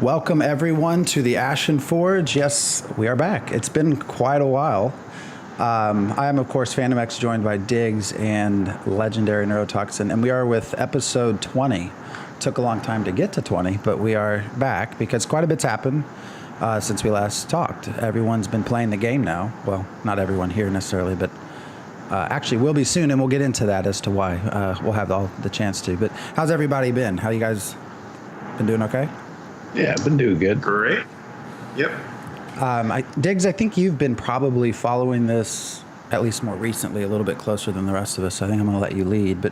Welcome, everyone, to the Ashen Forge. Yes, we are back. It's been quite a while. I am, of course, Phantom X, joined by Diggs and legendary Neurotoxin, and we are with episode 20. Took a long time to get to 20, but we are back because quite a bit's happened since we last talked. Everyone's been playing the game now. Well, not everyone here necessarily, but actually will be soon, and we'll get into that as to why. We'll have all the chance to. But how's everybody been? How you guys been doing? Okay? Yeah, I've been doing good. Great. Yep. Diggs, I think you've been probably following this, at least more recently, a little bit closer than the rest of us. So I think I'm going to let you lead. But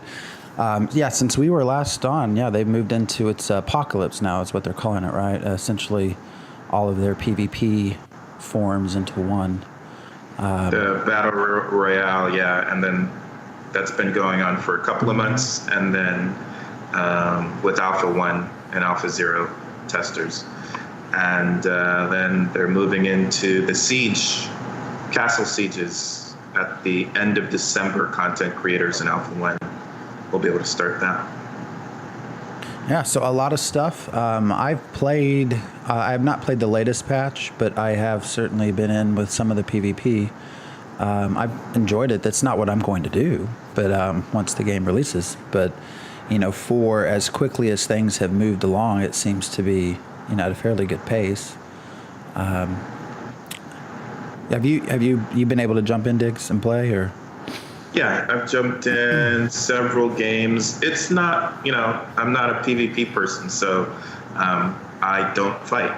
yeah, since we were last on, yeah, they've moved into its apocalypse now is what they're calling it, right? Essentially all of their PvP forms into one. The Battle Royale, yeah. And then that's been going on for a couple of months. And then with Alpha 1 and Alpha 0 testers. And then they're moving into the siege, castle sieges at the end of December. Content creators in Alpha 1 will be able to start that. Yeah, so a lot of stuff. I have not played the latest patch, but I have certainly been in with some of the PvP. I've enjoyed it. That's not what I'm going to do, but once the game releases. But, you know, for as quickly as things have moved along, it seems to be, you know, at a fairly good pace. Have you been able to jump in, Diggs, and play, or? Yeah, I've jumped in several games. It's not, you know, I'm not a PvP person, so I don't fight.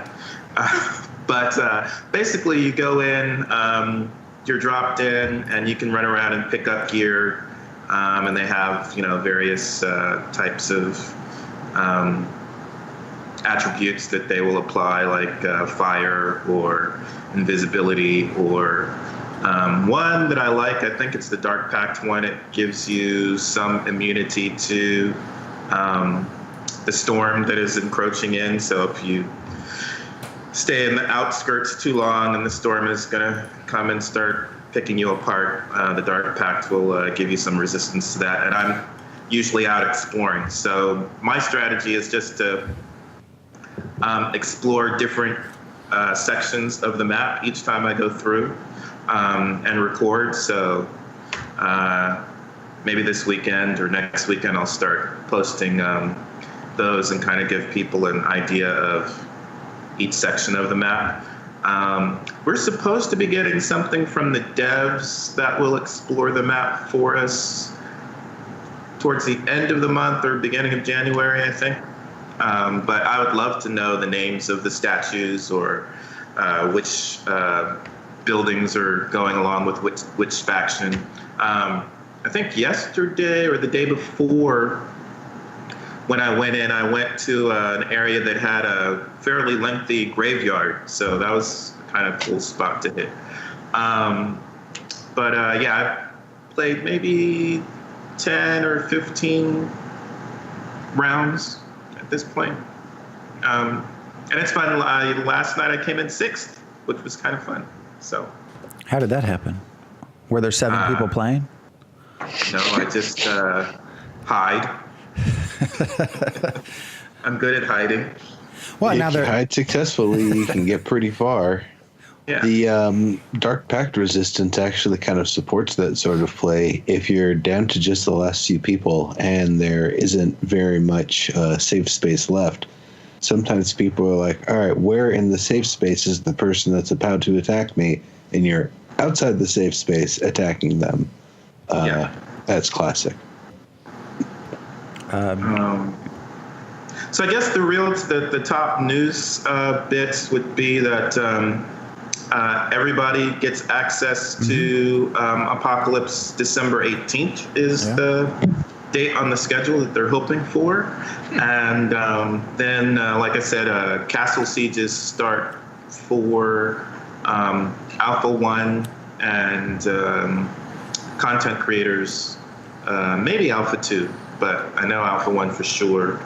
But basically, you go in, you're dropped in, and you can run around and pick up gear. And they have, you know, various types of attributes that they will apply, like fire or invisibility, or one that I like, I think it's the Dark Pact one. It gives you some immunity to the storm that is encroaching in. So if you stay in the outskirts too long and the storm is going to come and start picking you apart, the Dark Pact will give you some resistance to that. And I'm usually out exploring. So my strategy is just to explore different sections of the map each time I go through and record. So maybe this weekend or next weekend I'll start posting those and kind of give people an idea of each section of the map. We're supposed to be getting something from the devs that will explore the map for us towards the end of the month or beginning of January, I think. But I would love to know the names of the statues or which buildings are going along with which faction. I think yesterday or the day before, when I went in, I went to an area that had a fairly lengthy graveyard, so that was kind of a cool spot to hit. But yeah, I've played maybe 10 or 15 rounds at this point. And it's fun. Last night I came in 6th, which was kind of fun. So, how did that happen? Were there 7 people playing? No, I just hide. I'm good at hiding. Well, now if you hide successfully, you can get pretty far. Yeah. The Dark Pact resistance actually kind of supports that sort of play. If you're down to just the last few people and there isn't very much safe space left, sometimes people are like, all right, where in the safe space is the person that's about to attack me? And you're outside the safe space attacking them. Yeah. That's classic. So I guess the top news bits would be that everybody gets access to Apocalypse. December 18th is the date on the schedule that they're hoping for. And then, like I said, castle sieges start for Alpha 1 and content creators, maybe Alpha 2. But I know Alpha 1 for sure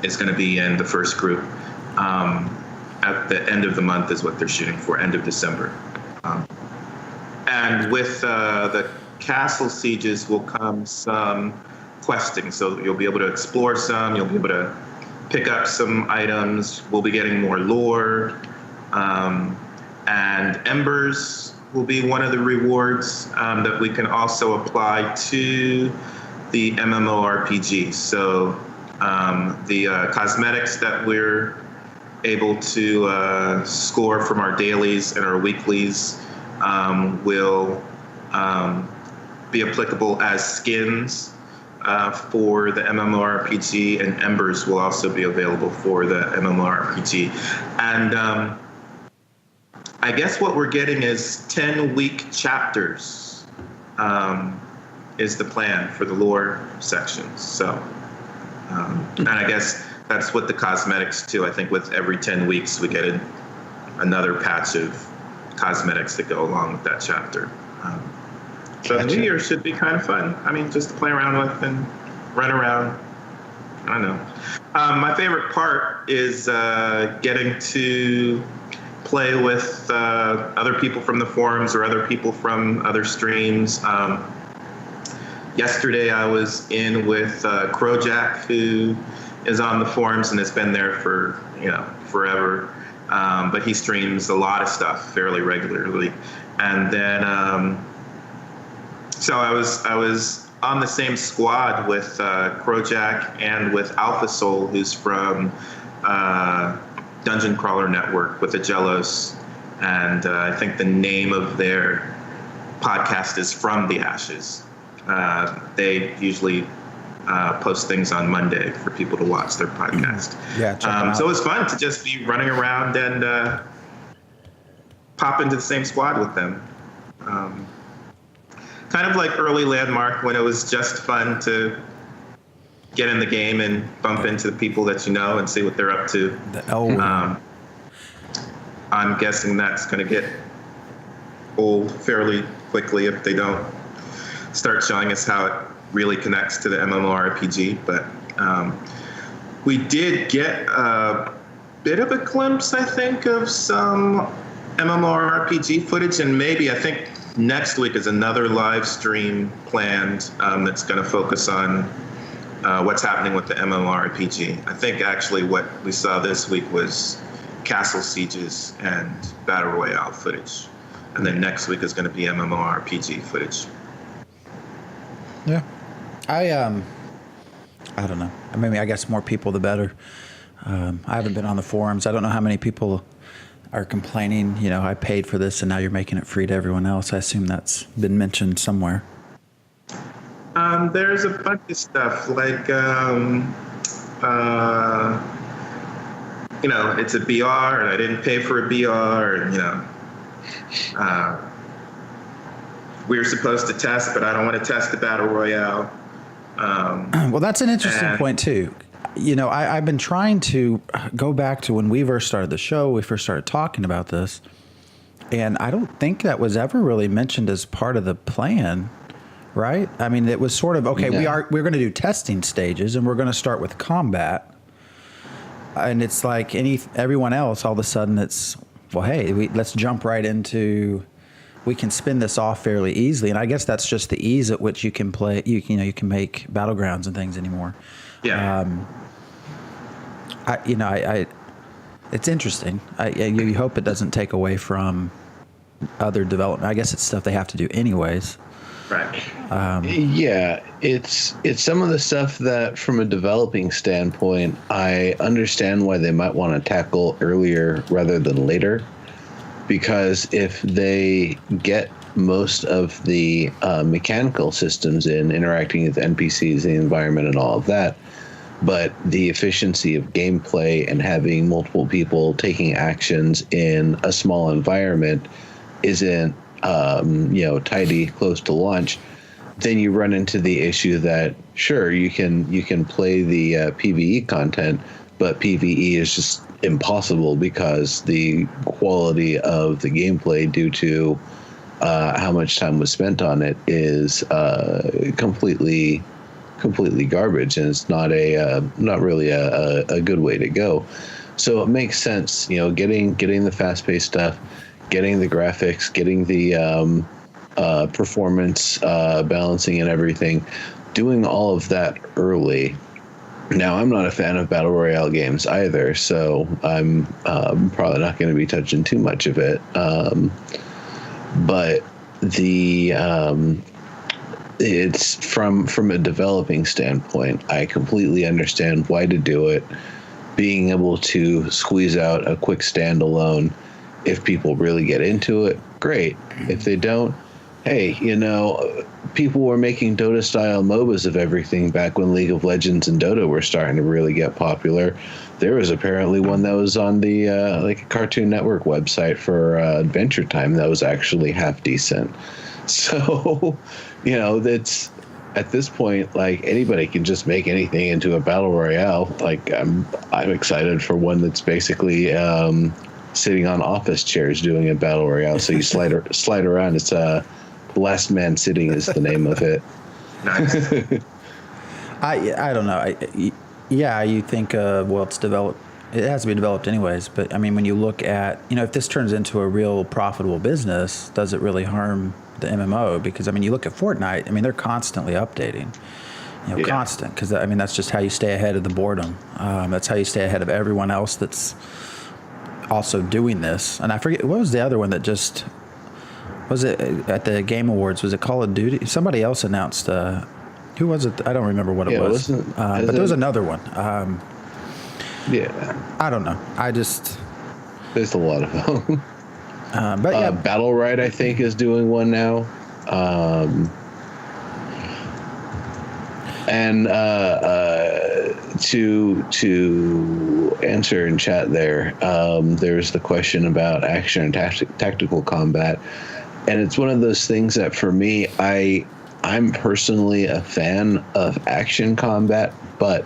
is going to be in the first group. At the end of the month is what they're shooting for, end of December. And with the castle sieges will come some questing. So you'll be able to explore some. You'll be able to pick up some items. We'll be getting more lore, and embers will be one of the rewards that we can also apply to the MMORPG. So the cosmetics that we're able to score from our dailies and our weeklies will be applicable as skins for the MMORPG, and embers will also be available for the MMORPG. And I guess what we're getting is 10-week chapters is the plan for the lore sections. So, and I guess that's what the cosmetics too. I think with every 10 weeks we get another patch of cosmetics that go along with that chapter. So New Year should be kind of fun. I mean, just to play around with and run around. I don't know. My favorite part is getting to play with other people from the forums or other people from other streams. Yesterday I was in with Crojack, who is on the forums and has been there for forever. But he streams a lot of stuff fairly regularly. And then so I was on the same squad with Crojack and with Alpha Soul, who's from Dungeon Crawler Network with the Jellos, and I think the name of their podcast is From the Ashes. They usually post things on Monday for people to watch their podcast. Yeah, check them out. So it was fun to just be running around and pop into the same squad with them. Kind of like early Landmark, when it was just fun to get in the game and bump into the people that you know and see what they're up to. I'm guessing that's going to get old fairly quickly if they don't start showing us how it really connects to the MMORPG. But we did get a bit of a glimpse, I think, of some MMORPG footage, and maybe I think next week is another live stream planned that's going to focus on what's happening with the MMORPG. I think actually what we saw this week was castle sieges and battle royale footage, and then next week is going to be MMORPG footage. Yeah, I don't know. I mean, I guess more people the better. I haven't been on the forums. I don't know how many people are complaining, I paid for this and now you're making it free to everyone else. I assume that's been mentioned somewhere. There's a bunch of stuff like, it's a BR and I didn't pay for a BR, and, we were supposed to test, but I don't want to test the Battle Royale. Well, that's an interesting point too. I've been trying to go back to when we first started the show, we first started talking about this, and I don't think that was ever really mentioned as part of the plan, right? I mean, it was sort of, okay, we're going to do testing stages, and we're going to start with combat, and it's like everyone else, all of a sudden it's, well, hey, let's jump right into, we can spin this off fairly easily, and I guess that's just the ease at which you can play, you can make battlegrounds and things anymore. Yeah. It's interesting. You hope it doesn't take away from other development. I guess it's stuff they have to do anyways. Right. Yeah, it's some of the stuff that, from a developing standpoint, I understand why they might want to tackle earlier rather than later. Because if they get most of the mechanical systems in, interacting with NPCs, the environment, and all of that, but the efficiency of gameplay and having multiple people taking actions in a small environment isn't, tidy, close to launch, then you run into the issue that, sure, you can play the PvE content, but PvE is just impossible because the quality of the gameplay, due to how much time was spent on it, is completely garbage, and it's not really a good way to go. So it makes sense, getting the fast-paced stuff, getting the graphics, getting the performance balancing and everything, doing all of that early Now, I'm not a fan of battle royale games either, so I'm probably not going to be touching too much of it. But it's from a developing standpoint, I completely understand why to do it. Being able to squeeze out a quick standalone, if people really get into it, great. If they don't, hey, people were making Dota-style MOBAs of everything back when League of Legends and Dota were starting to really get popular. There was apparently one that was on the like a Cartoon Network website for Adventure Time that was actually half decent. So, that's at this point, like, anybody can just make anything into a battle royale. Like, I'm excited for one that's basically sitting on office chairs doing a battle royale. So you slide around. It's Last Man Sitting is the name of it. Nice. I don't know. You think, well, it's developed. It has to be developed anyways. But I mean, when you look at, if this turns into a real profitable business, does it really harm the MMO? Because I mean, you look at Fortnite. I mean, they're constantly updating. Constant. Because I mean, that's just how you stay ahead of the boredom. That's how you stay ahead of everyone else that's also doing this. And I forget, what was the other one that just was it at the Game Awards? Was it Call of Duty? Somebody else announced. Who was it? I don't remember what it was. But there was another one. I don't know. There's a lot of them. But yeah, Battle Right, I think, is doing one now. And to answer in chat there's the question about action and tactical combat, and it's one of those things that for me, I'm personally a fan of action combat, but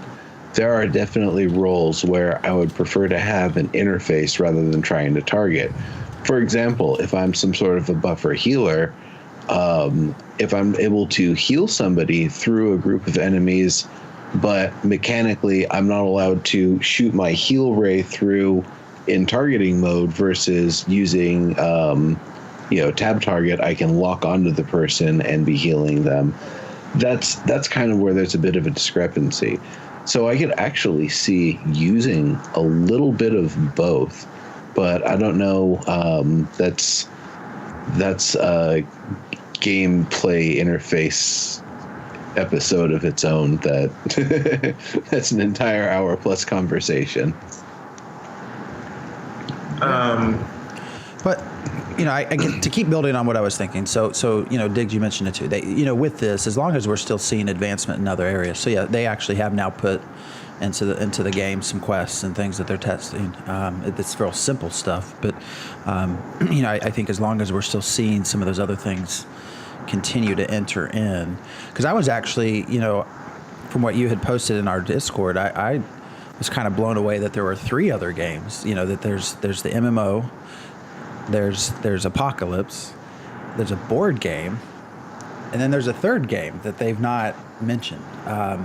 there are definitely roles where I would prefer to have an interface rather than trying to target. For example, if I'm some sort of a buffer healer, if I'm able to heal somebody through a group of enemies, but mechanically I'm not allowed to shoot my heal ray through in targeting mode versus using tab target, I can lock onto the person and be healing them. That's kind of where there's a bit of a discrepancy. So I could actually see using a little bit of both, but I don't know. That's a gameplay interface episode of its own. That's an entire hour plus conversation. But I get to keep building on what I was thinking. So Diggs, you mentioned it too. They, with this, as long as we're still seeing advancement in other areas. So yeah, they actually have now put into the game some quests and things that they're testing. It's real simple stuff, but I think as long as we're still seeing some of those other things continue to enter in, because I was actually, from what you had posted in our Discord, I was kind of blown away that there were 3 other games. That there's the MMO. There's Apocalypse, there's a board game, and then there's a third game that they've not mentioned. I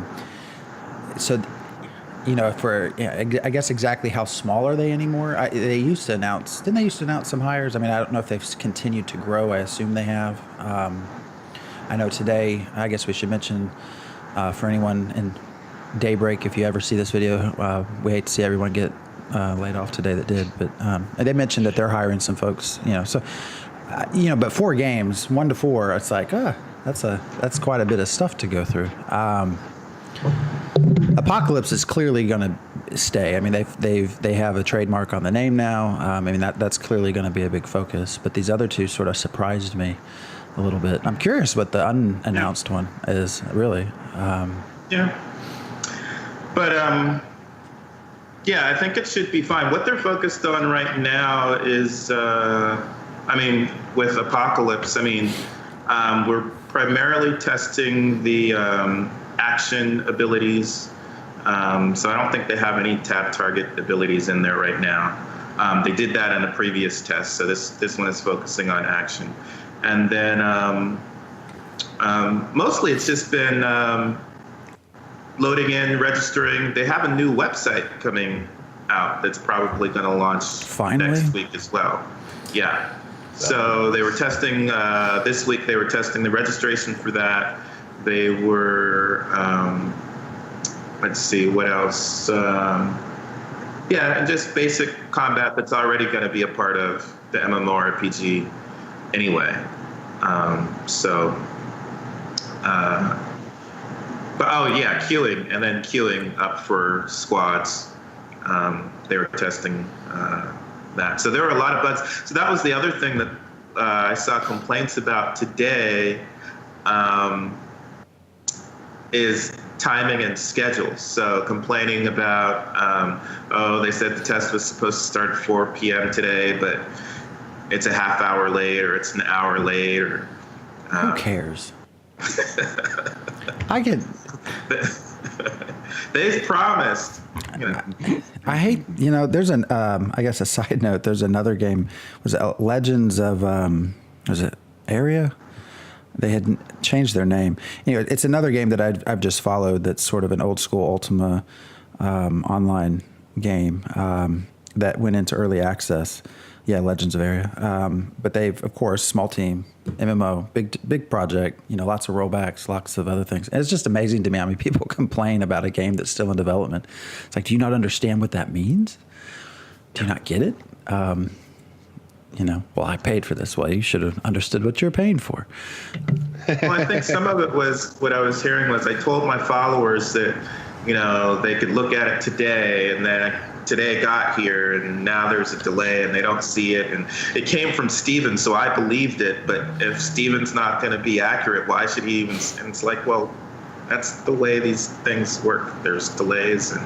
guess exactly how small are they anymore? They used to announce, didn't they used to announce some hires? I mean, I don't know if they've continued to grow. I assume they have. I know today, I guess we should mention for anyone in Daybreak, if you ever see this video, we hate to see everyone get laid off today that did, but they mentioned that they're hiring some folks, but 4 games, 1 to 4, it's like, that's quite a bit of stuff to go through. Apocalypse is clearly going to stay. I mean, they have a trademark on the name now. I mean, that's clearly going to be a big focus, but these other 2 sort of surprised me a little bit. I'm curious what the unannounced one is, really. Yeah, I think it should be fine. What they're focused on right now is, with Apocalypse, we're primarily testing the action abilities. So I don't think they have any tab target abilities in there right now. They did that in a previous test, so this one is focusing on action. And then mostly it's just been loading in, registering. They have a new website coming out that's probably going to launch next week as well. Yeah. So they were testing this week. They were testing the registration for that. They were let's see what else. Yeah, and just basic combat that's already going to be a part of the MMORPG anyway. But oh yeah, queuing, and then queuing up for squads. They were testing that. So there were a lot of bugs. So that was the other thing that I saw complaints about today, is timing and schedules. So complaining about, they said the test was supposed to start at 4 p.m. today, but it's a half hour late, or it's an hour late, or who cares? I get. They've promised. I hate. There's an. I guess a side note. There's another game. Was it Legends of? Was it Area? They had changed their name. Anyway, it's another game that I've just followed. That's sort of an old school Ultima online game that went into early access. Yeah, Legends of Area. But they've, of course, small team, MMO, big project, lots of rollbacks, lots of other things. And it's just amazing to me how many people complain about a game that's still in development. It's like, do you not understand what that means? Do you not get it? Well, I paid for this. Well, you should have understood what you're paying for. Well, I think some of it was, what I was hearing was, I told my followers that, they could look at it today, and then today got here, and now there's a delay, and they don't see it. And it came from Steven, so I believed it. But if Steven's not going to be accurate, why should he even? And it's like, well, that's the way these things work. There's delays, and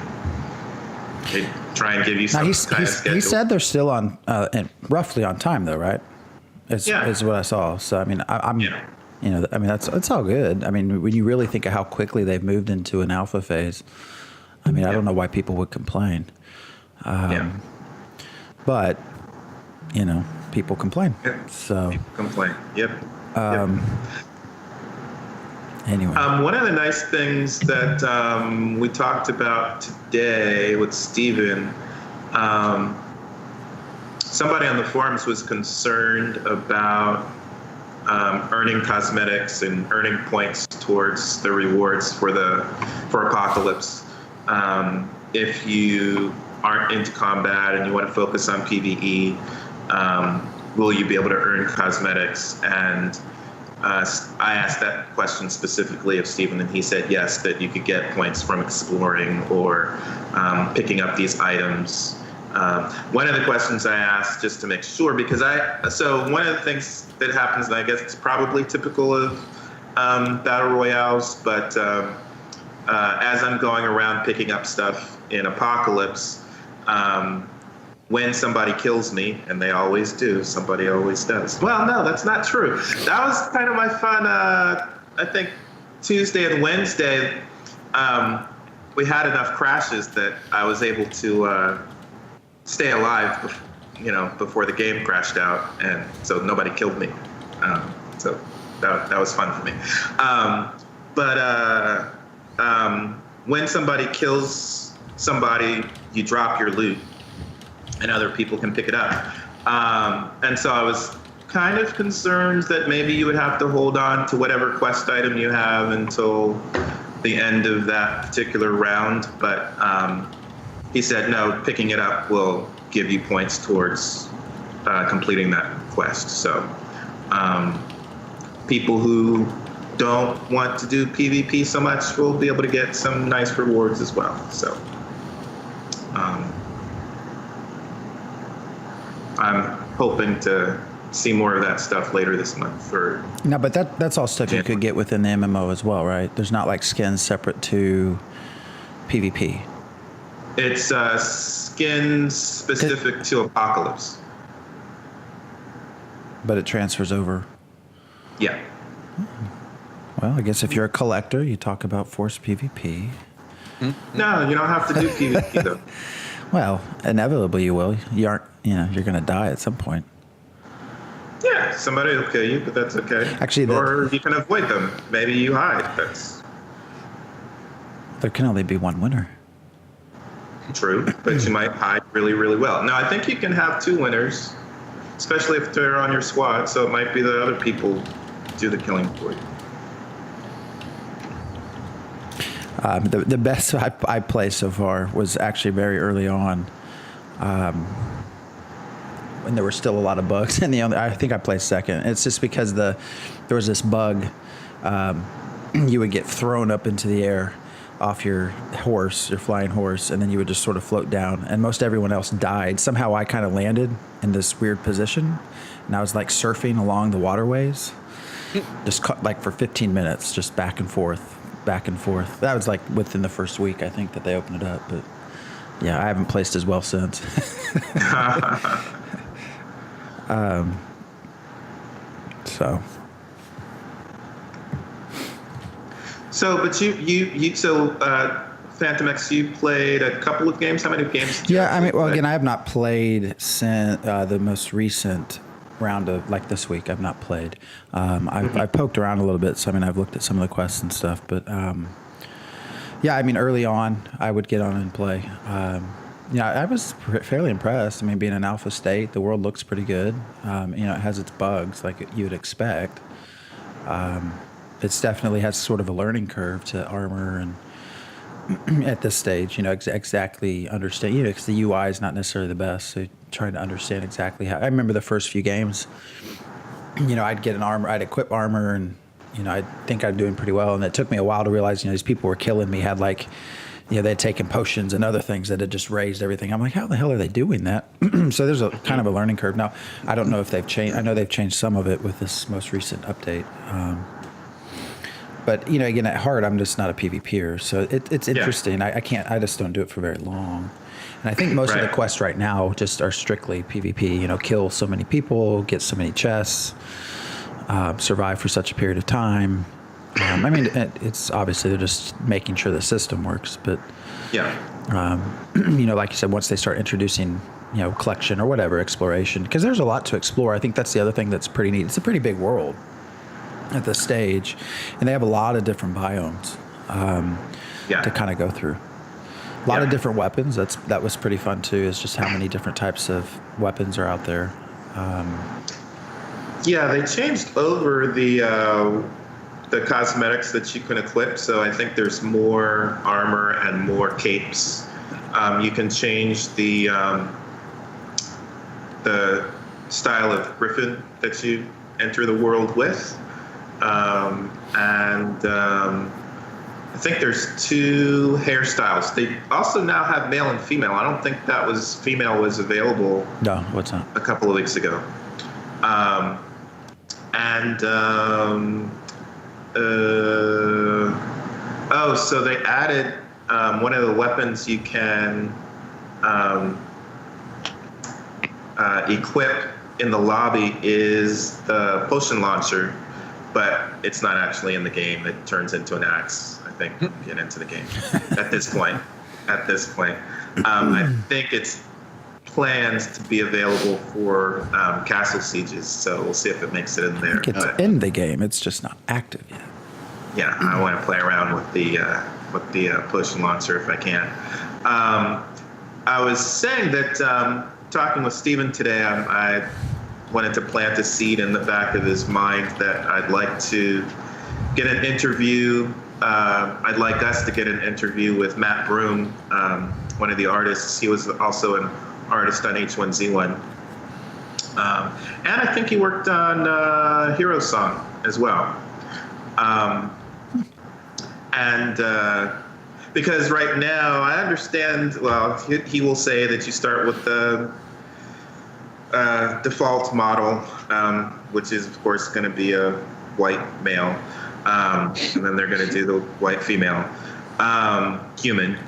they try and give you some kind of schedule. He said they're still on, roughly on time, though, right? Is what I saw. So I mean, I'm. Yeah. It's all good. I mean, when you really think of how quickly they've moved into an alpha phase, I mean, I don't know why people would complain. But, people complain. Yeah. So People complain. Yep. Anyway. One of the nice things that we talked about today with Steven, somebody on the forums was concerned about earning cosmetics and earning points towards the rewards for Apocalypse. If you aren't into combat and you want to focus on PvE, will you be able to earn cosmetics? And I asked that question specifically of Stephen, and he said yes, that you could get points from exploring or picking up these items. One of the questions I asked, just to make sure, because so one of the things that happens, and I guess it's probably typical of battle royales, but as I'm going around picking up stuff in Apocalypse, when somebody kills me, and they always do, somebody always does. Well, no, that's not true. That was kind of my fun, I think Tuesday and Wednesday, we had enough crashes that I was able to stay alive, before the game crashed out, and so nobody killed me. So that was fun for me. But when somebody kills somebody, you drop your loot, and other people can pick it up. And so I was kind of concerned that maybe you would have to hold on to whatever quest item you have until the end of that particular round. But he said, no, picking it up will give you points towards completing that quest. So people who don't want to do PvP so much will be able to get some nice rewards as well. So I'm hoping to see more of that stuff later this month. No, but that's all stuff you could get within the MMO as well, right? There's not like skins separate to PvP. It's skins specific to Apocalypse. But it transfers over. Yeah. Well, I guess if you're a collector, you talk about forced PvP. No, you don't have to do PvP though. Well, inevitably you will. You're going to die at some point. Yeah, somebody will kill you, but that's okay. Actually, or you can avoid them. Maybe you hide. There can only be one winner. True, but you might hide really, really well. Now, I think you can have two winners, especially if they're on your squad, so it might be the other people do the killing for you. The best I played so far was actually very early on, when there were still a lot of bugs. And I think I played second. It's just because there was this bug. You would get thrown up into the air off your flying horse, and then you would just sort of float down. And most everyone else died. Somehow I kind of landed in this weird position, and I was like surfing along the waterways, just like for 15 minutes, just back and forth. That was like within the first week, I think, that they opened it up. But yeah, I haven't placed as well since. Phantom X, you played a couple of games. How many games? Yeah, I mean, well, again, I have not played since the most recent round of, like, this week. I've not played. I've poked around a little bit, so I mean, I've looked at some of the quests and stuff. But yeah, I mean, early on, I would get on and play. I was fairly impressed. I mean, being an alpha state, the world looks pretty good. It has its bugs, like you would expect. It's definitely has sort of a learning curve to armor and at this stage, exactly understand, because the UI is not necessarily the best. So trying to understand exactly how. I remember the first few games, I'd get an armor, I'd equip armor, and I think I'm doing pretty well. And it took me a while to realize, these people were killing me. Had like, they'd taken potions and other things that had just raised everything. I'm like, how the hell are they doing that? So there's a kind of a learning curve. Now, I don't know if they've changed. I know they've changed some of it with this most recent update. But again, at heart, I'm just not a PvPer, so it's interesting. I just don't do it for very long. And I think most of the quests right now just are strictly PvP. Kill so many people, get so many chests, survive for such a period of time. I mean, it's obviously they're just making sure the system works, but like you said, once they start introducing collection or whatever, exploration, because there's a lot to explore. I think that's the other thing that's pretty neat. It's a pretty big world at this stage, and they have a lot of different biomes to kind of go through. A lot of different weapons. That was pretty fun too. Is just how many different types of weapons are out there. They changed over the cosmetics that you can equip. So I think there's more armor and more capes. You can change the style of griffin that you enter the world with. I think there's 2 hairstyles. They also now have male and female. I don't think female was available. No, what's that? A couple of weeks ago. So they added one of the weapons you can equip in the lobby is the potion launcher. But it's not actually in the game. It turns into an axe, I think, when you get into the game at this point. I think it's planned to be available for castle sieges, so we'll see if it makes it in there. It's in the game. It's just not active yet. Yeah, I want to play around with the potion launcher if I can. I was saying that talking with Steven today, I wanted to plant a seed in the back of his mind that I'd like to get an interview. I'd like us to get an interview with Matt Broom, one of the artists. He was also an artist on H1Z1. And I think he worked on Hero Song as well. Because right now, I understand, he will say that you start with the default model, which is, of course, going to be a white male. And then they're going to do the white female human.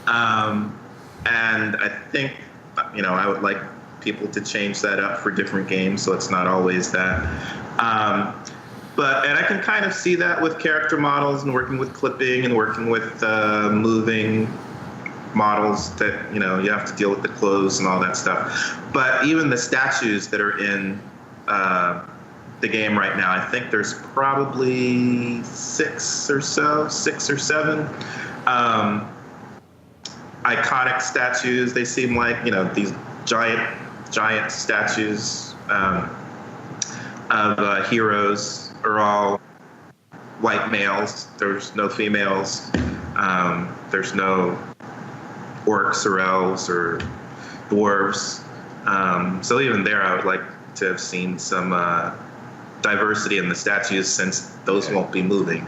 And I think, I would like people to change that up for different games, so it's not always that. And I can kind of see that with character models and working with clipping and working with moving models that, you have to deal with the clothes and all that stuff. But even the statues that are in the game right now, I think there's probably 6 or 7 iconic statues. They seem like, these giant statues of heroes are all white males. There's no females. There's no orcs or elves or dwarves. So even there, I would like to have seen some diversity in the statues, since those won't be moving.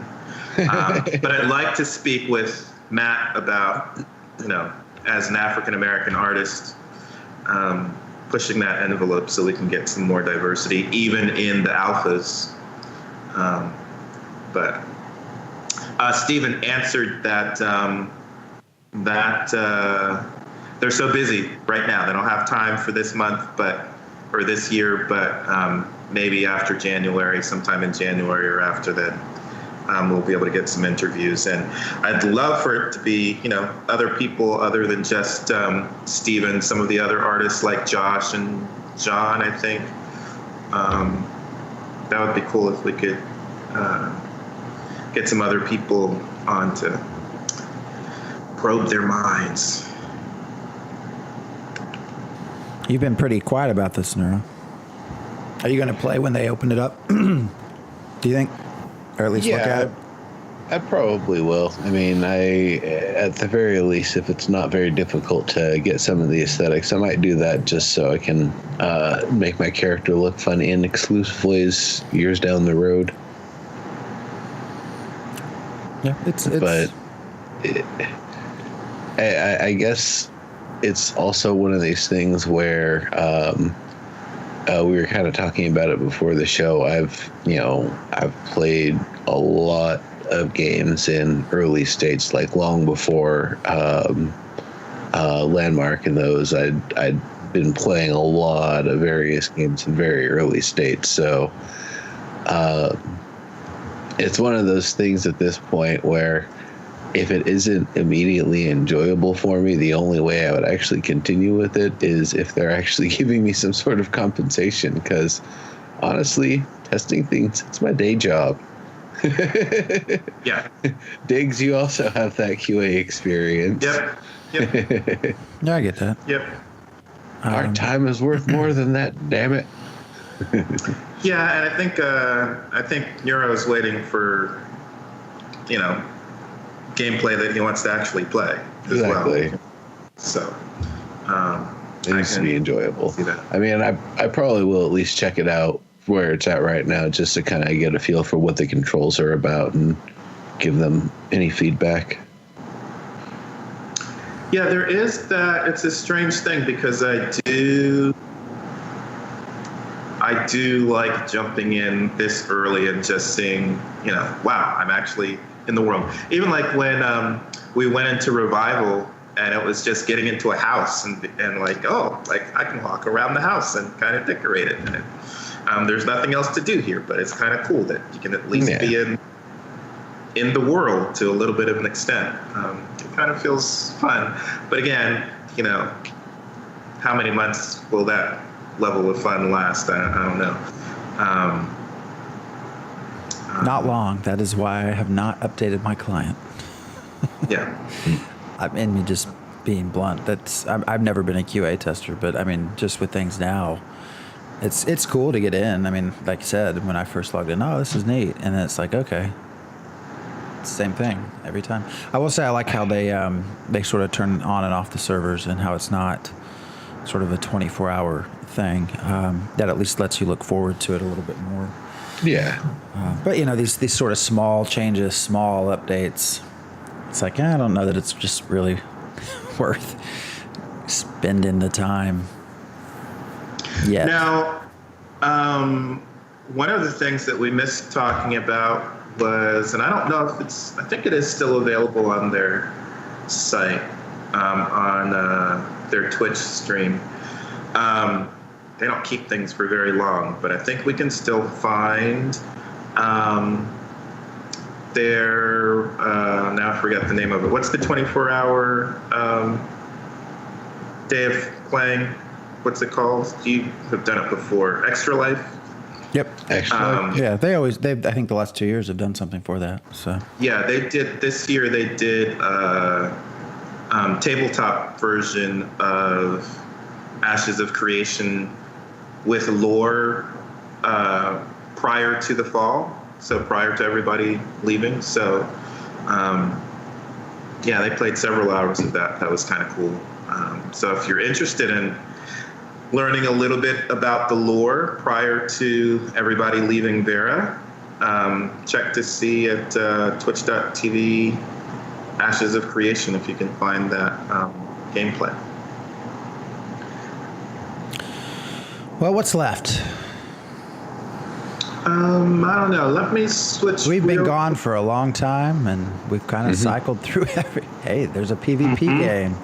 But I'd like to speak with Matt about, as an African-American artist, pushing that envelope so we can get some more diversity, even in the alphas. But Stephen answered that they're so busy right now. They don't have time for this month, or this year, but maybe after January, sometime in January or after that, we'll be able to get some interviews. And I'd love for it to be, other people other than just Stephen, some of the other artists like Josh and John, I think. That would be cool if we could get some other people on to probe their minds. You've been pretty quiet about this, Neuro. Are you going to play when they open it up? Do you think? Or at least look at it? I probably will. I mean, at the very least, if it's not very difficult to get some of the aesthetics, I might do that just so I can make my character look fun in exclusive ways years down the road. Yeah, but I guess it's also one of these things where we were kind of talking about it before the show. I've played a lot of games in early states, like long before Landmark and those. I'd been playing a lot of various games in very early states. So it's one of those things at this point where if it isn't immediately enjoyable for me, the only way I would actually continue with it is if they're actually giving me some sort of compensation, because honestly, testing things, it's my day job. Yeah. Diggs, you also have that QA experience. Yep. Yeah, I get that. Yep. Our time is worth more than that, damn it. Yeah, and I think Neuro's waiting for, gameplay that he wants to actually play as well. So it needs to be enjoyable. See that. I mean, I probably will at least check it out where it's at right now, just to kind of get a feel for what the controls are about and give them any feedback. Yeah, there is that. It's a strange thing because I do like jumping in this early and just seeing, wow, I'm actually in the world. Even like when we went into Revival and it was just getting into a house and like, oh, like I can walk around the house and kind of decorate it. And there's nothing else to do here, but it's kind of cool that you can at least be in the world to a little bit of an extent. It kind of feels fun. But again, how many months will that level of fun last? I don't know. Not long. That is why I have not updated my client. Yeah. I mean, just being blunt, I've never been a QA tester, but I mean, just with things now, it's cool to get in. I mean, like you said, when I first logged in, oh, this is neat, and then it's like, okay, it's the same thing every time. I will say I like how they sort of turn on and off the servers, and how it's not sort of a 24-hour thing. That at least lets you look forward to it a little bit more. Yeah. But these sort of small changes, small updates, it's like, I don't know that it's just really worth spending the time yet. Now, one of the things that we missed talking about was, and I don't know if I think it is still available on their site, on their Twitch stream. They don't keep things for very long, but I think we can still find their, now I forget the name of it. What's the 24-hour day of playing? What's it called? You have done it before. Extra Life? Yep. Extra Life. Yeah, I think the last 2 years have done something for that. So yeah, this year they did tabletop version of Ashes of Creation with lore prior to the fall. so prior to everybody leaving. So, yeah, they played several hours of that. That was kind of cool. So if you're interested in learning a little bit about the lore prior to everybody leaving Vera, check to see at twitch.tv Ashes of Creation if you can find that gameplay. Well, what's left? I don't know. Let me switch. We've been gone for a long time, and we've kind of cycled through every. Hey, there's a PvP game.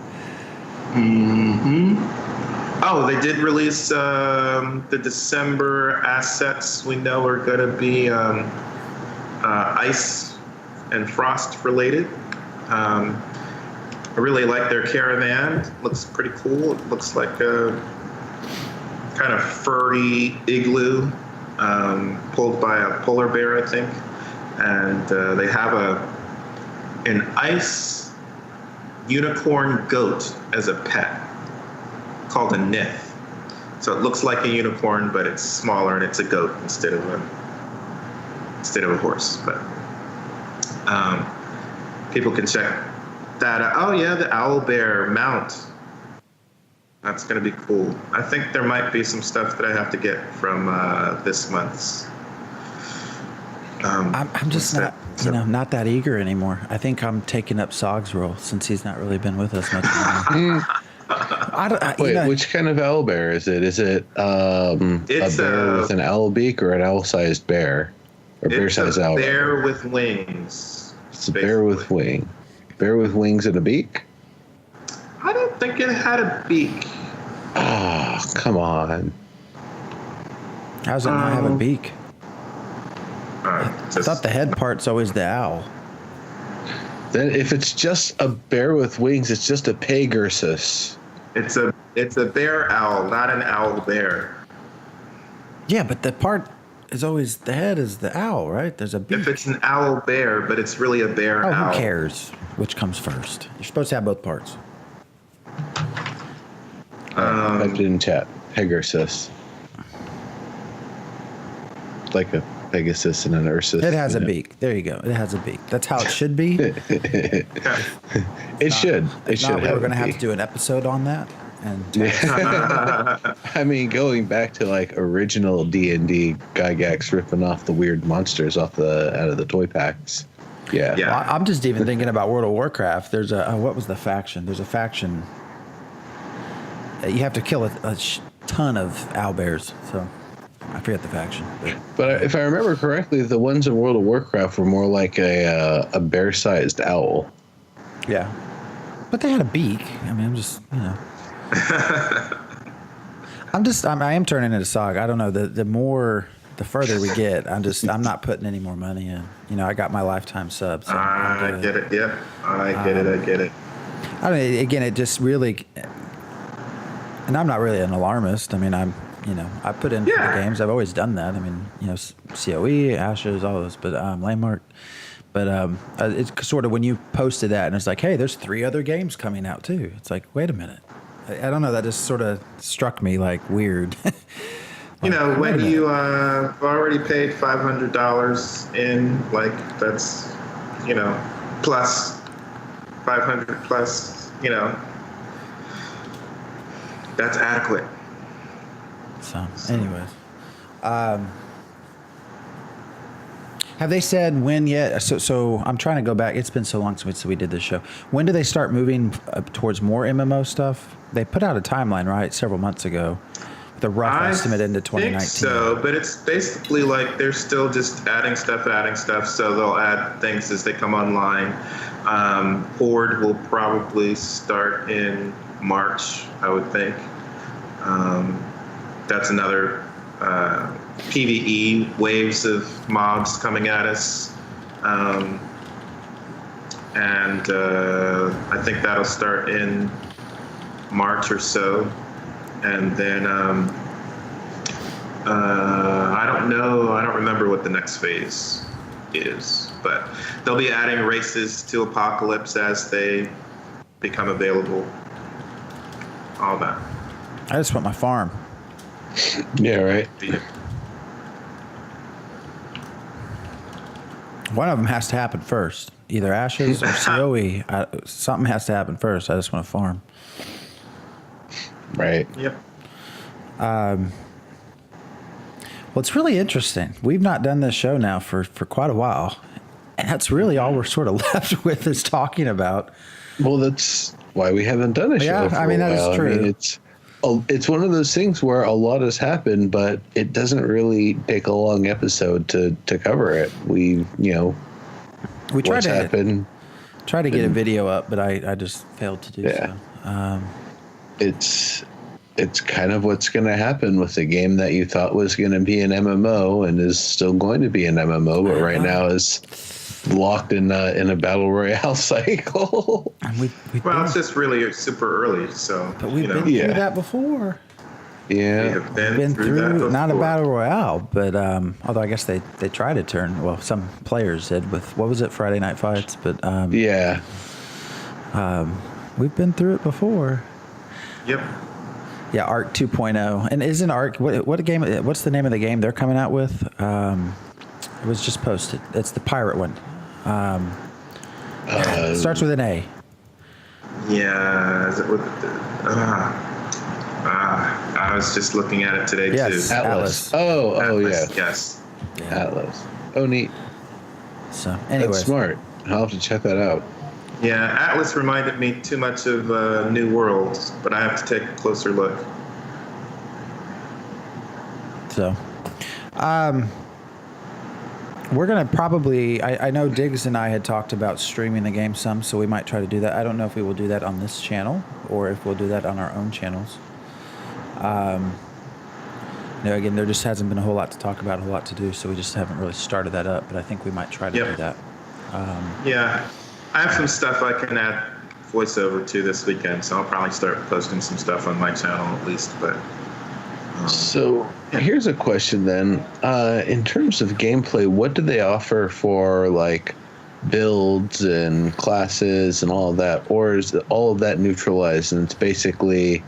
Oh, they did release the December assets. We know are going to be ice and frost related. I really like their caravan. Looks pretty cool. It looks like a kind of furry igloo pulled by a polar bear, I think. And they have an ice unicorn goat as a pet called a nith. So it looks like a unicorn, but it's smaller and it's a goat instead of a horse. But people can check that out. Oh yeah, the owl bear mount. That's going to be cool. I think there might be some stuff that I have to get from this month's. I'm just not, not that eager anymore. I think I'm taking up Sog's role since he's not really been with us much anymore. Wait, which kind of owl bear is it? Is it a bear with an owl beak or an owl-sized bear? Or bear-sized owl bear? Bear with wings. It's a bear with wing. Bear with wings and a beak? I don't think it had a beak. Oh, come on. How does it not have a beak? I thought the head part's always the owl. Then if it's just a bear with wings, it's just a Pegasus. It's a bear owl, not an owl bear. Yeah, but the part is always the head is the owl, right? There's a beak. If it's an owl bear, but it's really a bear owl. Who cares which comes first? You're supposed to have both parts. Typed in chat. Pegasus. Like a Pegasus and an Ursus. It has a beak. There you go. It has a beak. That's how it should be. It should. It should. We're going to have to do an episode on that. And I mean, going back to like original D&D, Gygax ripping off the weird monsters out of the toy packs. Yeah. Well, I'm just even thinking about World of Warcraft. There's what was the faction? There's a faction. You have to kill a ton of owlbears. So I forget the faction. But if I remember correctly, the ones in World of Warcraft were more like a bear-sized owl. Yeah. But they had a beak. I mean, I'm just, I am turning into Sog. I don't know. The further we get, I'm not putting any more money in. I got my lifetime sub. So I get it. Yeah. I get it. I mean, again, it just really, and I'm not really an alarmist. I mean, I put in for the games. I've always done that. I mean, COE, Ashes, all those, but Landmark. But it's sort of when you posted that and it's like, hey, there's 3 other games coming out too. It's like, wait a minute. I don't know. That just sort of struck me like weird. When you have already paid $500 in, like that's, plus 500 plus, that's adequate. So, anyways, have they said when yet? So I'm trying to go back. It's been so long since we did this show. When do they start moving towards more MMO stuff? They put out a timeline, right, several months ago, with a rough estimate into 2019. I think so, but it's basically like they're still just adding stuff. So they'll add things as they come online. Horde will probably start in March, I would think. That's another PvE waves of mobs coming at us. And I think that'll start in March or so. And then I don't know. I don't remember what the next phase is, but they'll be adding races to Apocalypse as they become available. All that. I just want my farm. Yeah, right. One of them has to happen first. Either Ashes or COE. Something has to happen first. I just want to farm. Right. Yep. Well, it's really interesting. We've not done this show now for quite a while. And that's really all we're sort of left with is talking about. Well, that's why we haven't done a show. Yeah, for I mean, a that is while. true. I mean, it's one of those things where a lot has happened, but it doesn't really take a long episode to cover it. We We tried what's happened. to get a video up, but I just failed to do Yeah. so. It's kind of what's going to happen with a game that you thought was going to be an MMO and is still going to be an MMO, but right now is locked in a battle royale cycle. And Well, it's just really super early, so. but we've been Yeah. through that before. We Yeah. have Been through that before. not a battle royale, but although I guess they tried to turn. Well, some players did with what was it, Friday Night Fights, but Yeah. we've been through it before. Yep. Yeah, Arc 2.0, and isn't Arc what game? What's the name of the game they're coming out with? It was just posted. It's the pirate one. It starts with an A. Yeah. Is it with I was just looking at it today Yes. too. Atlas. Atlas. Oh, Atlas, yeah. Yes. Atlas. Oh, neat. So, That's anyways, smart. I'll have to check that out. Yeah, Atlas reminded me too much of New Worlds, but I have to take a closer look. so we're gonna probably. I know Diggs and I had talked about streaming the game some, so we might try to do that. I don't know if we will do that on this channel or if we'll do that on our own channels. Again, there just hasn't been a whole lot to talk about, a whole lot to do, so we just haven't really started that up. But I think we might try to do that. Yeah, I have some stuff I can add voiceover to this weekend, so I'll probably start posting some stuff on my channel at least. But So here's a question then. In terms of gameplay, what do they offer for like builds and classes and all of that? Or is all of that neutralized and it's basically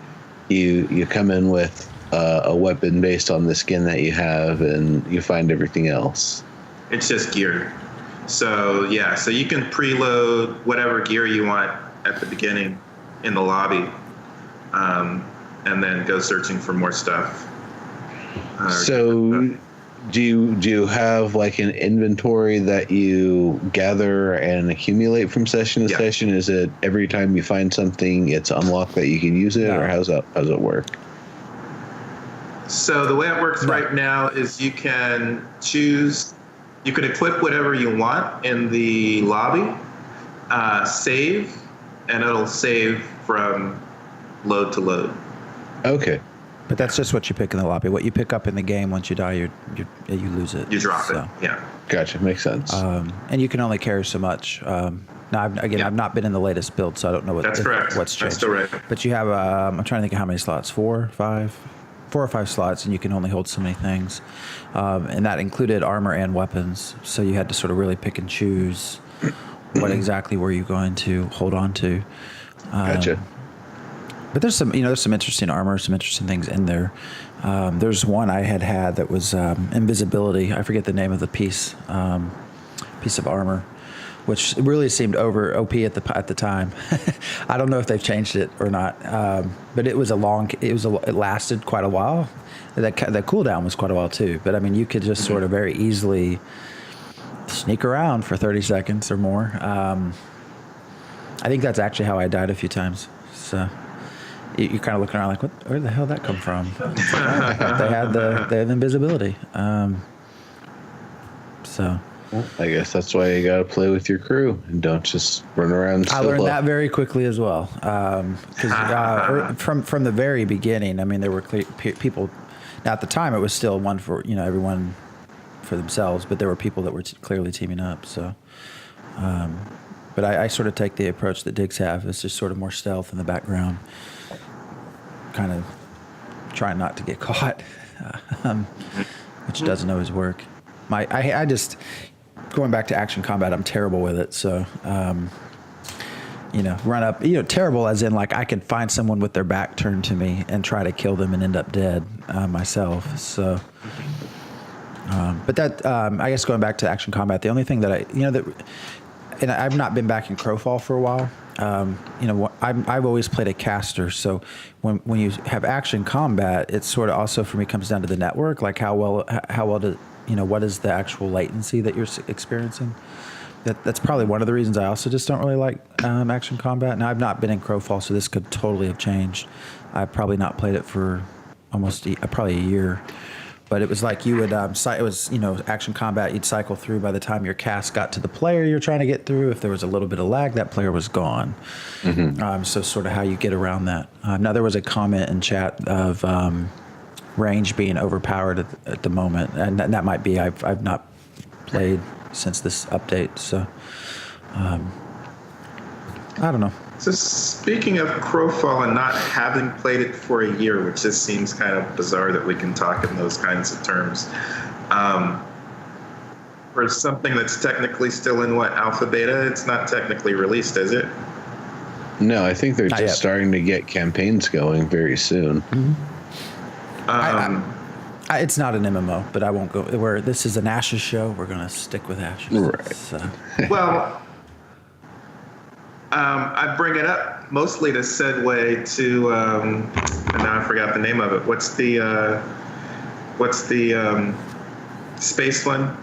you come in with a weapon based on the skin that you have and you find everything else? it's just gear. So yeah, so you can preload whatever gear you want at the beginning in the lobby, and then go searching for more stuff. So do you have like an inventory that you gather and accumulate from session to session? Is it every time you find something it's unlocked that you can use it, or how's it work? So the way it works right now is you can choose, you can equip whatever you want in the lobby, save, and it'll save from load to load. Okay. But that's just what you pick in the lobby. What you pick up in the game, once you die, you lose it. You drop it. Yeah. Gotcha. Makes sense. And you can only carry so much. Now, I've not been in the latest build, so I don't know That's correct. what's changed. That's still right. But you have, I'm trying to think of how many slots, 4 or 5 slots, and you can only hold so many things. And that included armor and weapons. So you had to sort of really pick and choose what exactly were you going to hold on to. Gotcha. But there's some interesting armor, some interesting things in there. There's one I had that was invisibility. I forget the name of the piece of armor, which really seemed over OP at the time. I don't know if they've changed it or not. But it lasted quite a while. The cooldown was quite a while too. But I mean, you could just sort of very easily sneak around for 30 seconds or more. I think that's actually how I died a few times. So. You're kind of looking around like, where the hell did that come from? They had the invisibility. So. Well, I guess that's why you got to play with your crew and don't just run around. I learned that very quickly as well. Because from the very beginning, I mean, there were people. Now at the time, it was still one for everyone for themselves, but there were people that were clearly teaming up. So. But I sort of take the approach that Diggs have. It's just sort of more stealth in the background. Kind of trying not to get caught, which doesn't always work. I just going back to action combat. I'm terrible with it. So, run up. Terrible as in like I could find someone with their back turned to me and try to kill them and end up dead myself. So, But that, I guess going back to action combat, the only thing that and I've not been back in Crowfall for a while. I've always played a caster, so when you have action combat, it sort of also for me comes down to the network, like how well what is the actual latency that you're experiencing. That's probably one of the reasons I also just don't really like action combat. Now I've not been in Crowfall, so this could totally have changed. I've probably not played it for almost probably a year. But it was like you would, it was, action combat, you'd cycle through by the time your cast got to the player you're trying to get through. If there was a little bit of lag, that player was gone. Mm-hmm. So sort of how you get around that. Now, there was a comment in chat of range being overpowered at the moment. And that might be, I've not played since this update. So, I don't know. So speaking of Crowfall and not having played it for a year, which just seems kind of bizarre that we can talk in those kinds of terms, for something that's technically still in alpha beta, it's not technically released, is it? No, I think they're just starting to get campaigns going very soon. Mm-hmm. It's not an MMO, but I won't go. This is an Ashes show. We're going to stick with Ashes. Right. So. Well, I bring it up mostly to segue to, and now I forgot the name of it. What's the space one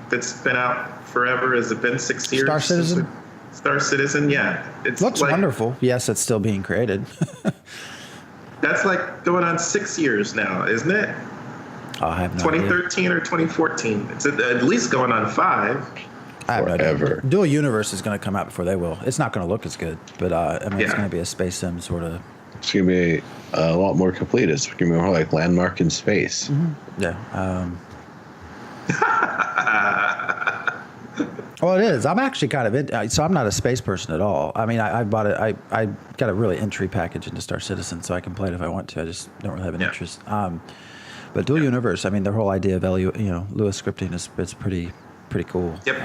that's been out forever? Has it been 6 years? Star Citizen? Star Citizen, yeah. It looks wonderful. Yes, it's still being created. That's like going on 6 years now, isn't it? I have no 2013 or 2014. It's at least going on 5. Forever. Dual Universe is going to come out before they will. It's not going to look as good, but it's going to be a space sim sort of. It's going to be a lot more complete. It's going to be more like Landmark in space. Mm-hmm. Yeah. Well, it is. I'm actually kind of so I'm not a space person at all. I mean, I bought it. I got a really entry package into Star Citizen, so I can play it if I want to. I just don't really have an interest. But Dual Universe, I mean, the whole idea of Lewis scripting is pretty cool. Yep.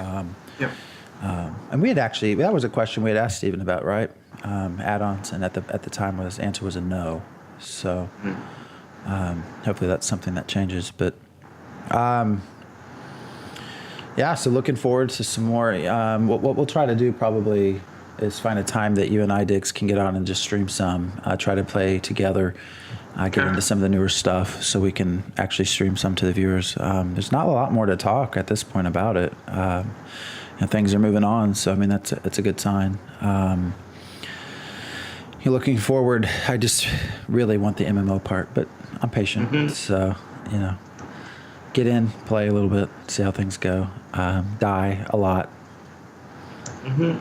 And we had actually, that was a question we had asked Stephen about, right? Add-ons, and at the time the answer was a no. So hopefully that's something that changes. But so looking forward to some more. What we'll try to do probably is find a time that you and I, Diggs, can get on and just stream some, try to play together, get into some of the newer stuff so we can actually stream some to the viewers. There's not a lot more to talk at this point about it. Things are moving on, so I mean it's a good sign. You're looking forward. I just really want the MMO part, but I'm patient. Mm-hmm. So get in, play a little bit, see how things go. Die a lot. Mm-hmm.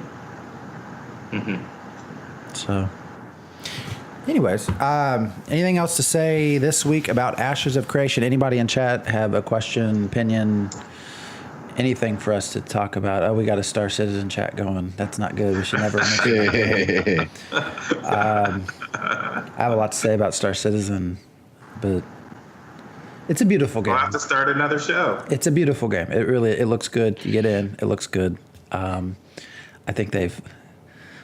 Mm-hmm. So. Anyways, anything else to say this week about Ashes of Creation? Anybody in chat have a question, opinion, anything for us to talk about? Oh, we got a Star Citizen chat going. That's not good. We should never mention that. I have a lot to say about Star Citizen, but it's a beautiful game. We'll have to start another show. It's a beautiful game. It looks good. You get in, it looks good. I think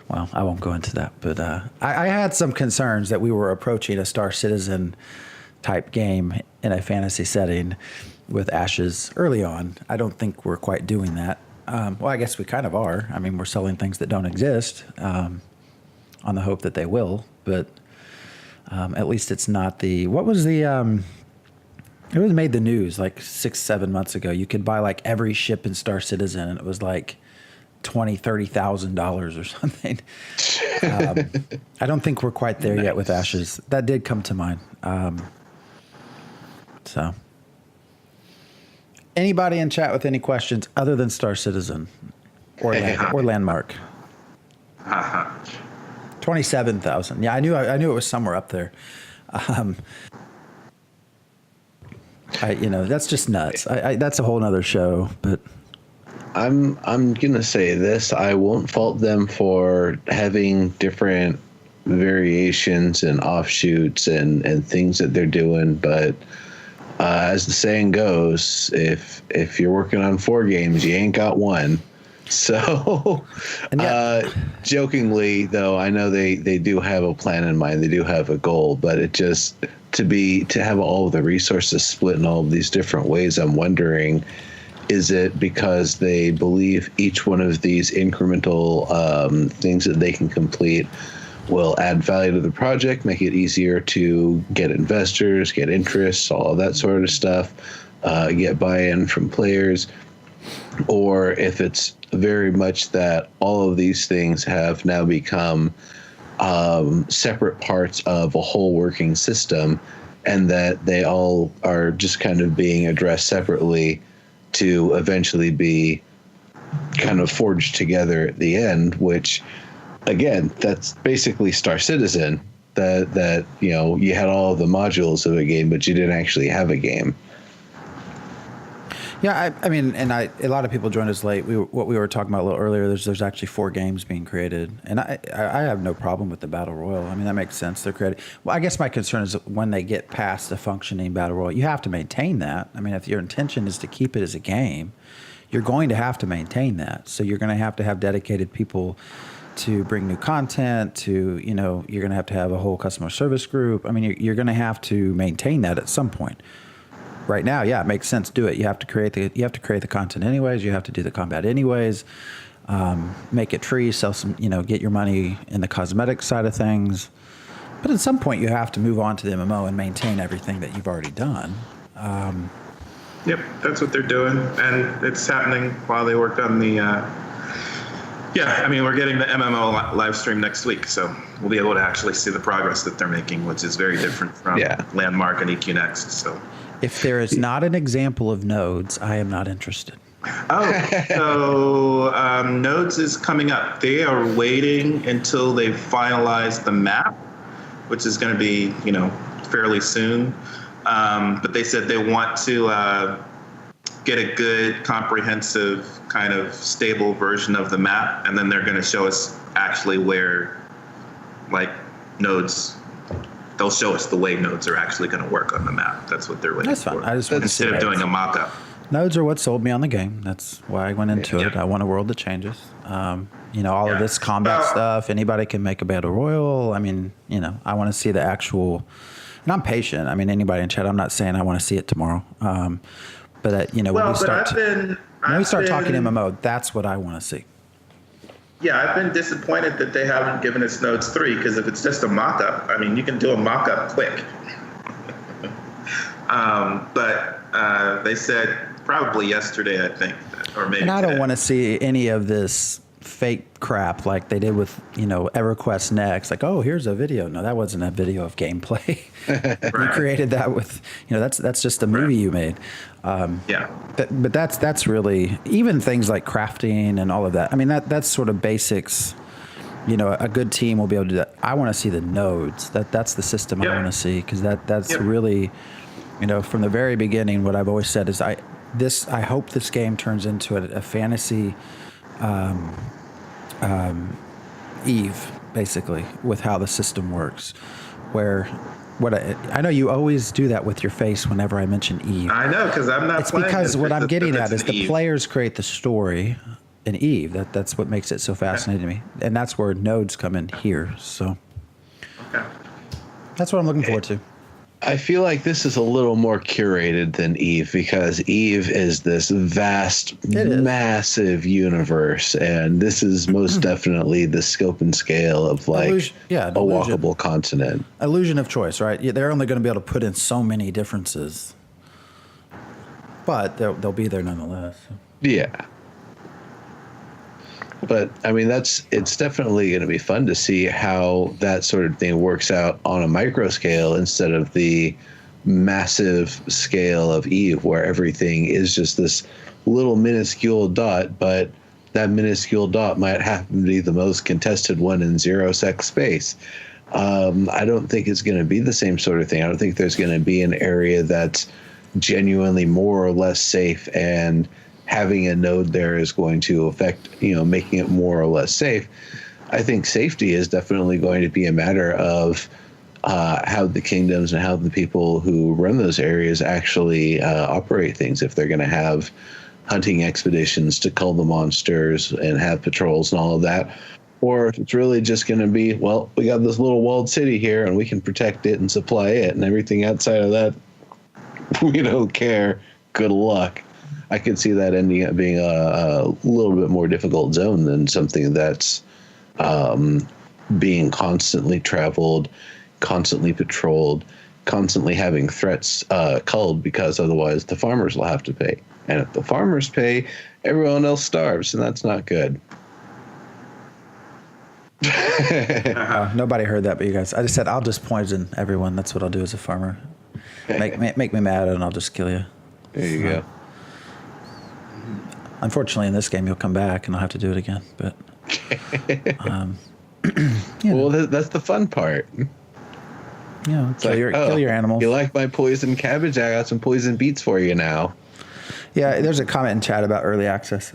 well, I won't go into that, but I had some concerns that we were approaching a Star Citizen type game in a fantasy setting with Ashes early on. I don't think we're quite doing that. Well, I guess we kind of are. I mean, we're selling things that don't exist on the hope that they will, but at least it's not it was made the news like 6-7 months ago. You could buy like every ship in Star Citizen, and it was like $20,000-$30,000 or something. I don't think we're quite there yet with Ashes. That did come to mind. So, anybody in chat with any questions other than Star Citizen or Landmark? 27,000. Yeah, I knew it was somewhere up there. That's just nuts. That's a whole nother show, but. I'm gonna say this. I won't fault them for having different variations and offshoots and things that they're doing, but as the saying goes, if you're working on 4 games, you ain't got one. So, jokingly though, I know they do have a plan in mind. They do have a goal, but it just to have all of the resources split in all of these different ways. I'm wondering, is it because they believe each one of these incremental things that they can complete will add value to the project, make it easier to get investors, get interests, all of that sort of stuff, get buy-in from players, or if it's very much that all of these things have now become separate parts of a whole working system, and that they all are just kind of being addressed separately to eventually be kind of forged together at the end, which, again, that's basically Star Citizen, that you had all of the modules of a game, but you didn't actually have a game. Yeah, I mean, a lot of people joined us late. What we were talking about a little earlier, there's actually 4 games being created, and I have no problem with the Battle Royale. I mean, that makes sense. They're created. Well, I guess my concern is when they get past a functioning Battle Royale, you have to maintain that. I mean, if your intention is to keep it as a game, you're going to have to maintain that. So you're going to have dedicated people to bring new content, to, you're going to have a whole customer service group. I mean, you're going to have to maintain that at some point. Right now, yeah, it makes sense. Do it. You have to create the content anyways. You have to do the combat anyways. Make it free. Sell some. Get your money in the cosmetic side of things. But at some point, you have to move on to the MMO and maintain everything that you've already done. Yep, that's what they're doing, and it's happening while they work on the. We're getting the MMO live stream next week, so we'll be able to actually see the progress that they're making, which is very different from Landmark and EQ Next. So. If there is not an example of nodes, I am not interested. So nodes is coming up. They are waiting until they finalize the map, which is going to be, fairly soon. But they said they want to get a good, comprehensive, kind of stable version of the map, and then they're going to show us actually where, nodes. They'll show us the way nodes are actually going to work on the map. That's what they're waiting for. That's fine. I just want to see instead of doing a mock-up. Nodes are what sold me on the game. That's why I went into it. I want a world that changes. All of this combat stuff. Anybody can make a battle royal. I mean, I want to see the actual. And I'm patient. I mean, anybody in chat. I'm not saying I want to see it tomorrow. But when we start talking MMO, that's what I want to see. Yeah, I've been disappointed that they haven't given us Nodes 3, because if it's just a mock-up, I mean, you can do a mock-up quick. But they said probably yesterday, I think, or maybe. And I don't want to see any of this fake crap like they did with, EverQuest Next. Like, oh, here's a video. No, that wasn't a video of gameplay. You created that with, that's just a movie you made. But that's really, even things like crafting and all of that. I mean, that's sort of basics. A good team will be able to do that. I want to see the nodes. That's the system I want to see, because that's really, from the very beginning, what I've always said is I hope this game turns into a fantasy Eve, basically, with how the system works, where I know you always do that with your face whenever I mention Eve. I know, because I'm not. It's because what I'm getting at is the players create the story in Eve. That's what makes it so fascinating to me, and that's where nodes come in here. So that's what I'm looking forward to. I feel like this is a little more curated than Eve, because Eve is this vast, massive universe, and this is most definitely the scope and scale of a walkable continent. Illusion of choice, right? They're only going to be able to put in so many differences, but they'll be there nonetheless. Yeah. But I mean, it's definitely going to be fun to see how that sort of thing works out on a micro scale instead of the massive scale of Eve, where everything is just this little minuscule dot, but that minuscule dot might happen to be the most contested one in 0-sec space. I don't think it's going to be the same sort of thing. I don't think there's going to be an area that's genuinely more or less safe, and having a node there is going to affect, making it more or less safe. I think safety is definitely going to be a matter of how the kingdoms and how the people who run those areas actually operate things. If they're going to have hunting expeditions to cull the monsters and have patrols and all of that. Or if it's really just going to be, well, we got this little walled city here and we can protect it and supply it, and everything outside of that, we don't care. Good luck. I could see that ending up being a little bit more difficult zone than something that's being constantly traveled, constantly patrolled, constantly having threats culled, because otherwise the farmers will have to pay. And if the farmers pay, everyone else starves, and that's not good. Nobody heard that but you guys. I just said I'll just poison everyone. That's what I'll do as a farmer. Make me mad and I'll just kill you. There you go. Unfortunately, in this game, you'll come back and I'll have to do it again. But well, that's the fun part. Kill your animals. You like my poison cabbage? I got some poison beets for you now. Yeah, there's a comment in chat about early access.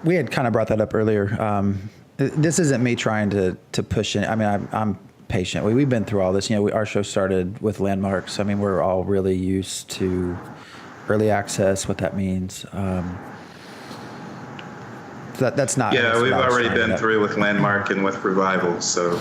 We had kind of brought that up earlier. This isn't me trying to push in. I mean, I'm patient. We've been through all this. Our show started with landmarks. I mean, we're all really used to early access, what that means. That's not. Yeah, we've already been through with landmark and with revival. So.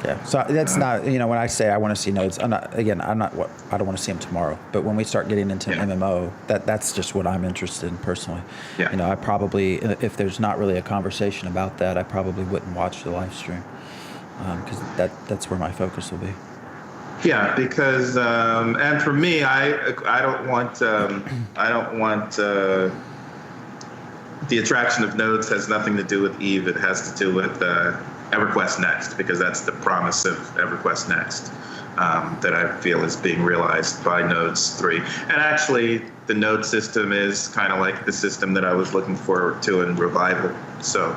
Yeah, so that's not, when I say I want to see nodes, I don't want to see them tomorrow. But when we start getting into an MMO, that's just what I'm interested in personally. Yeah. I probably, if there's not really a conversation about that, I probably wouldn't watch the live stream because that's where my focus will be. Yeah, because and for me, I don't want the attraction of nodes has nothing to do with Eve. It has to do with EverQuest Next, because that's the promise of EverQuest Next that I feel is being realized by Nodes 3. And actually, the node system is kind of like the system that I was looking forward to in Revival. So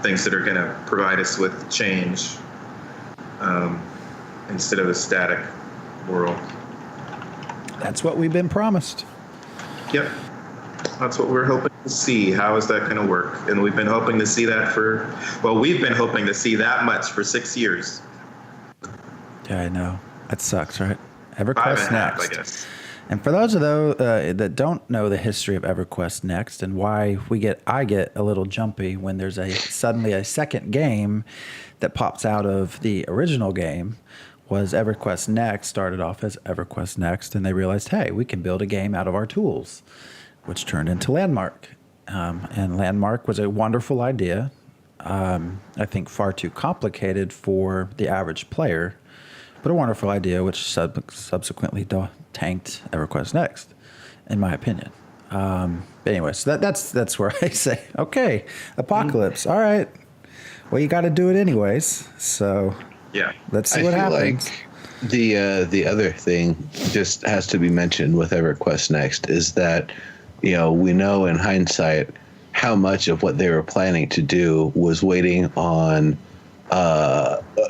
things that are going to provide us with change instead of a static world. That's what we've been promised. Yep. That's what we're hoping to see. How is that going to work? And we've been hoping to see that we've been hoping to see that much for 6 years. Yeah, I know. That sucks, right? EverQuest 5.5, Next. I guess. And for those of those that don't know the history of EverQuest Next and why I get a little jumpy when there's suddenly a second game that pops out of the original game, was EverQuest Next started off as EverQuest Next, and they realized, hey, we can build a game out of our tools, which turned into Landmark. And Landmark was a wonderful idea. I think far too complicated for the average player, but a wonderful idea, which subsequently tanked EverQuest Next, in my opinion. But anyway, so that's where I say, okay, Apocalypse, all right. Well, you got to do it anyways. So yeah, let's see what happens. Like the other thing just has to be mentioned with EverQuest Next is that, we know in hindsight how much of what they were planning to do was waiting on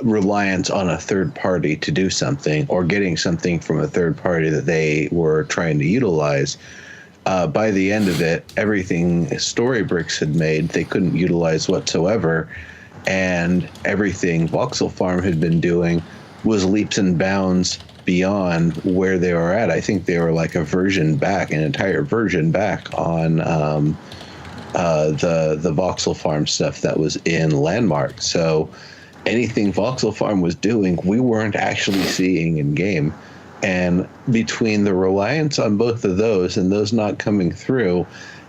reliance on a third party to do something, or getting something from a third party that they were trying to utilize. By the end of it, everything Storybricks had made, they couldn't utilize whatsoever. And everything Voxel Farm had been doing was leaps and bounds beyond where they were at. I think they were like an entire version back on the Voxel Farm stuff that was in Landmark. So anything Voxel Farm was doing, we weren't actually seeing in game. And between the reliance on both of those and those not coming through,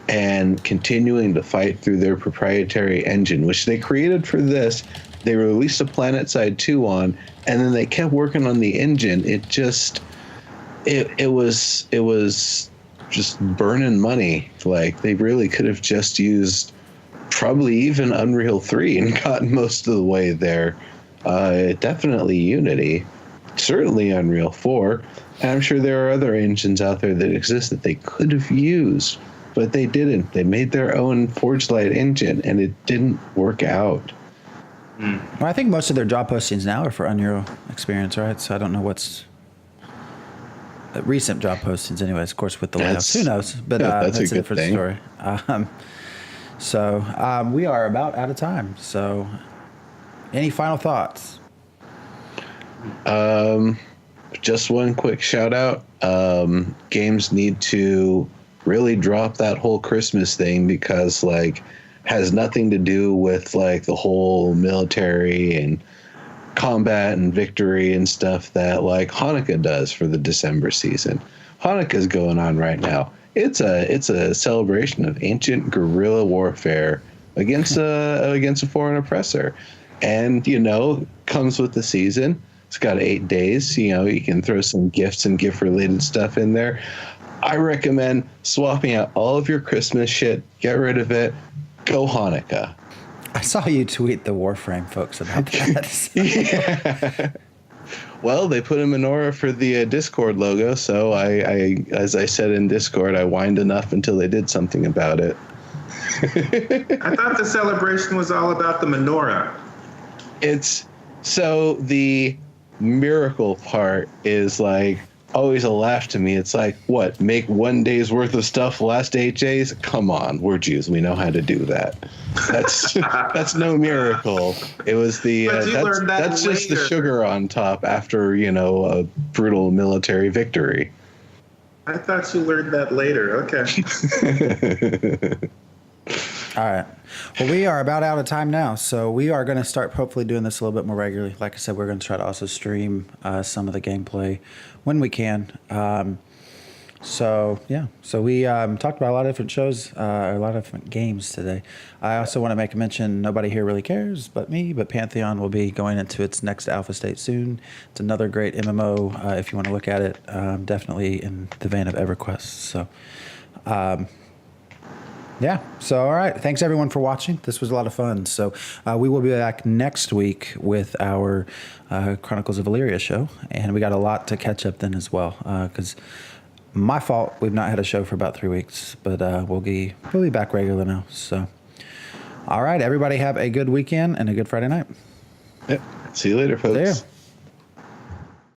and continuing to fight through their proprietary engine, which they created for this, they released a PlanetSide 2 on, and then they kept working on the engine. It was just burning money. Like, they really could have just used probably even Unreal 3 and gotten most of the way there. Definitely Unity, certainly Unreal 4, and I'm sure there are other engines out there that exist that they could have used, but they didn't. They made their own Forge Light engine, and it didn't work out. Well, I think most of their job postings now are for Unreal Experience, right? So I don't know what's recent job postings, anyways. Of course, with the layoffs, who knows? But that's a good different thing. story. So we are about out of time. So, any final thoughts? Just one quick shout out. games need to really drop that whole Christmas thing, because like has nothing to do with like the whole military and combat and victory and stuff that like Hanukkah does for the December season. Hanukkah's going on right now. It's a celebration of ancient guerrilla warfare against a foreign oppressor, and comes with the season. It's got 8 days. You can throw some gifts and gift related stuff in there. I recommend swapping out all of your Christmas shit. Get rid of it. Go Hanukkah. I saw you tweet the Warframe folks about that. Yeah. Well, they put a menorah for the Discord logo, so I, as I said in Discord, I whined enough until they did something about it. I thought the celebration was all about the menorah. So the miracle part is like always a laugh to me. It's like, what, make 1 day's worth of stuff last 8 days? Come on, we're Jews. We know how to do that. That's no miracle. It was that's just the sugar on top after, a brutal military victory. I thought you learned that later. Okay. All right. Well, we are about out of time now, so we are going to start hopefully doing this a little bit more regularly. Like I said, we're going to try to also stream some of the gameplay when we can. So we talked about a lot of different shows, a lot of different games today. I also want to make a mention, nobody here really cares but me, but Pantheon will be going into its next alpha state soon. It's another great MMO if you want to look at it, definitely in the vein of EverQuest. So, so all right. Thanks everyone for watching. This was a lot of fun. So we will be back next week with our Chronicles of Valyria show, and we got a lot to catch up then as well, because my fault we've not had a show for about 3 weeks, but we'll be back regular now. So all right, everybody have a good weekend and a good Friday night. Yep. See you later, folks. See ya.